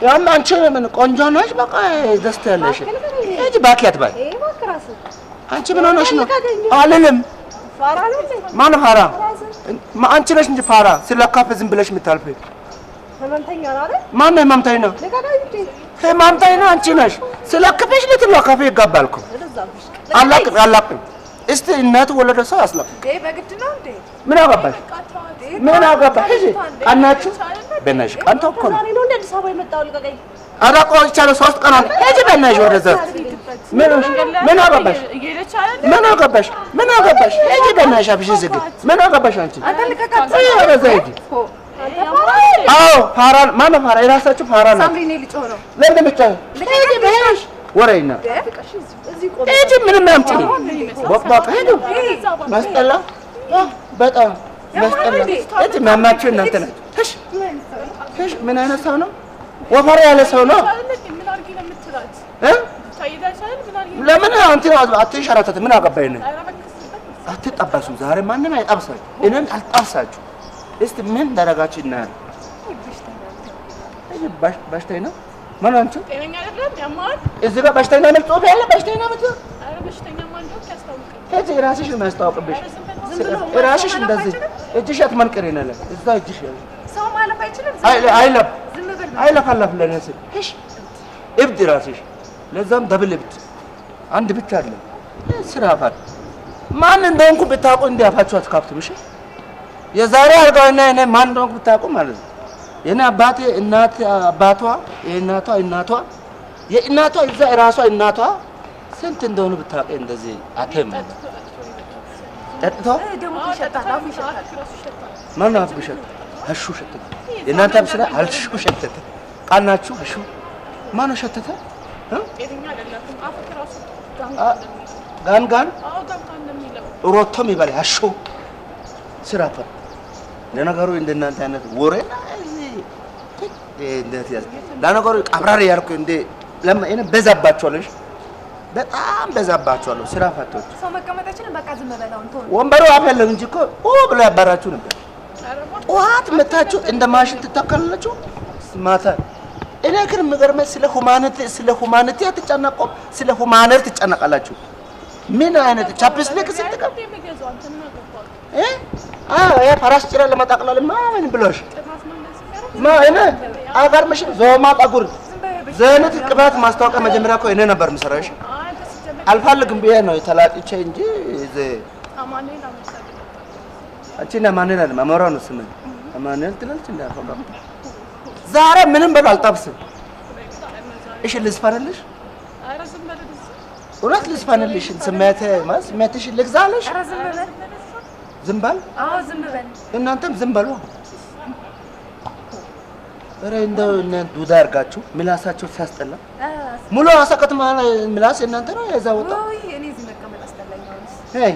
ያም አንቺ ምን ቆንጆ ነሽ በቃ ደስ ያለሽ እጂ ባኪያት ባይ አንቺ ምን ሆነሽ ነው አልልም ፋራ ነው ማን ፋራ አንቺ ነሽ እንጂ ፋራ ስለካፈ ዝም ብለሽ ምታልፈ ህመምተኛ ነው አይደል ማን ነው ህመምተኛ ነው ህመምተኛ ነው አንቺ ነሽ ስለካፈሽ ልትለካፈ ይጋባልኩ አላቅ እስቲ እናት ወለደ ሰው አስላቅ በግድ ነው እንዴ ምን አገባሽ እጂ አናችሁ በእናትሽ አንተ እኮ ነው እንደ አዲስ አበባ የመጣው ልቀቀኝ አራቆ ይቻለ 3 ቀን አለ እጂ በእናትሽ ወደዛ ምን አገባሽ እጂ በእናትሽ አብሽ ዝግ ምን አገባሽ አንቺ አንተ ልቀቀኝ ወደዛ እጂ አዎ ፋራን ማን ፋራ የራሳችሁ ፋራ ነው ሳምሪ ነው ልጮህ ነው ለምን ልጮህ እጂ በእናትሽ ወሬና እጂ ምንም ያምጪ ወጣ ሄዱ መስጠላ በጣም መስጠላ እጂ ማማችሁ እናንተ ናችሁ እሺ ምን አይነት ሰው ነው ወፈር ያለ ሰው ነው ምን አርጊ ነው የምትላት ታይዳሻል ምን አርጊ ለምን አንተ አትሸራተት ምን አገባኝ ነው አትጣባሱ ዛሬ ማንንም አይጣብሳችሁ እኔን አልጣብሳችሁ እስቲ ምን ደረጋችሁ እናል እሺ ባሽታይ ነው ማን አንቺ ጤነኛ አይደለም ያማል እዚህ ጋር ባሽታይ ነው ጽሁፍ ያለ ባሽታይ ነው ማለት አረ ባሽተኛ ማን ነው ያስታውቅ እዚህ ራስሽ ነው ያስታውቅብሽ ራስሽ እንደዚህ እጅሽ አትመንቀሪ ነው እዛ እጅሽ ሰው ማለፍ አይችልም አይለፋለፍ ለነሱ እሺ እብድ ራስሽ ለዛም ደብል እብድ አንድ ብቻ አይደለም ስራፋት ማን እንደሆንኩ ብታውቁ እንዲያፋችሁ አትካፍቱም እሺ የዛሬ አርጋውና እኔ ማን እንደሆንኩ ብታውቁ ማለት ነው የኔ አባቴ እናት አባቷ የእናቷ የእናቷ እዛ ራሷ እናቷ ስንት እንደሆነ ብታውቁ እንደዚህ አተም ጠጥቶ ደሞ ይሸጣል አፉ ይሸጣል ማን አፉ ይሸጣል እሹ ሸተተ የናንተ ብስራ አልሹ ሸተተ ቃናችሁ እሹ ማን ሸተተ እኛ አይደለም አፍክ ራሱ ጋን አው ጋን እንደሚለው ሮቶም ይባል እሹ ስራፈ ለነገሩ እንደናንተ አይነት ወሬ እንዴት ያዝ ለነገሩ ቀብራሪ ያልኩ እንደ ለማ እኔ በዛባቸዋለሽ በጣም በዛባቸዋለሁ ስራፋቶች ሰው መቀመጣችንን በቃ ዝም በላው እንትን ወንበሩ አፈለም እንጂ እኮ ብሎ ያባራችሁ ነበር ዋት መታችሁ እንደ ማሽን ተተከለላችሁ ማታ እኔ ግን ምገርመኝ ስለ ሁማኒቲ አትጨነቁ ስለ ሁማኒቲ ትጨነቃላችሁ ምን አይነት ቻፕስቲክ ሲተቀም ያ ፓራስ ጭራ ለማጣቅላል ማን ብሎሽ እኔ አጋርመሽ ዞማ ጠጉር ዘነት ቅባት ማስታወቂያ መጀመሪያ እኮ እኔ ነበር ምሰራሽ አልፈልግም ብዬ ነው ተላጥቼ እንጂ አማኔል አንቺና ማንነን አለ ማመራው ነው ስም አማኔል ትላለች እንዳፈጋ ዛሬ ምንም በል አልጣብስም እሺ ልስፋንልሽ አረ ዝም በልልሽ ወራት ልስፋንልሽ ስሜትሽ ልግዛለሽ አረ ዝም በል አዎ ዝም በል እናንተም ዝም በሉ አረ እንደው እናንተ ዱዳ አርጋችሁ ምላሳችሁ ሲያስጠላ ሙሉ አሰከት ምላስ እናንተ ነው ያዛውጣ ወይ እኔ እዚህ መቀመጥ አስጠላኛውስ ሄይ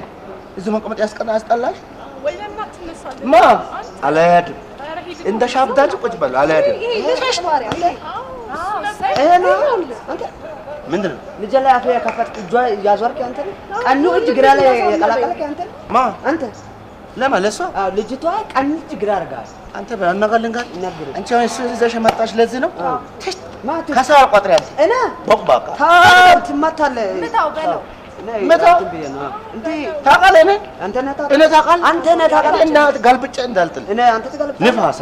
እዚህ መቀመጥ ያስጠላሽ ወይና ትነሳለ ማ አላያድም እንደ ሻብዳችሁ ቁጭ በሉ አላያድም አንተ ምንድነው ልጅ ላይ አፍ ያከፈትክ እጇ ያዟርክ አንተ ቀኑ እጅ ግራ ላይ ያቀላቀልክ አንተ ማ አንተ ለማለሷ ልጅቷ ቀኑ እጅ ግራ አርጋል አንተ በአናጋልን ጋር አንቺ እዚህ መጣሽ ለዚህ ነው ከሰው አልቆጥሪያለሽ እኔ ቦቅባቃ ታትማታለ ምታው በለው ምታው እንዴ ታቃለህ እኔ አንተ ነህ ታቃለህ እና ጋልብጬ እንዳልጥል እኔ አንተ ተጋልብጬ ንፋሳ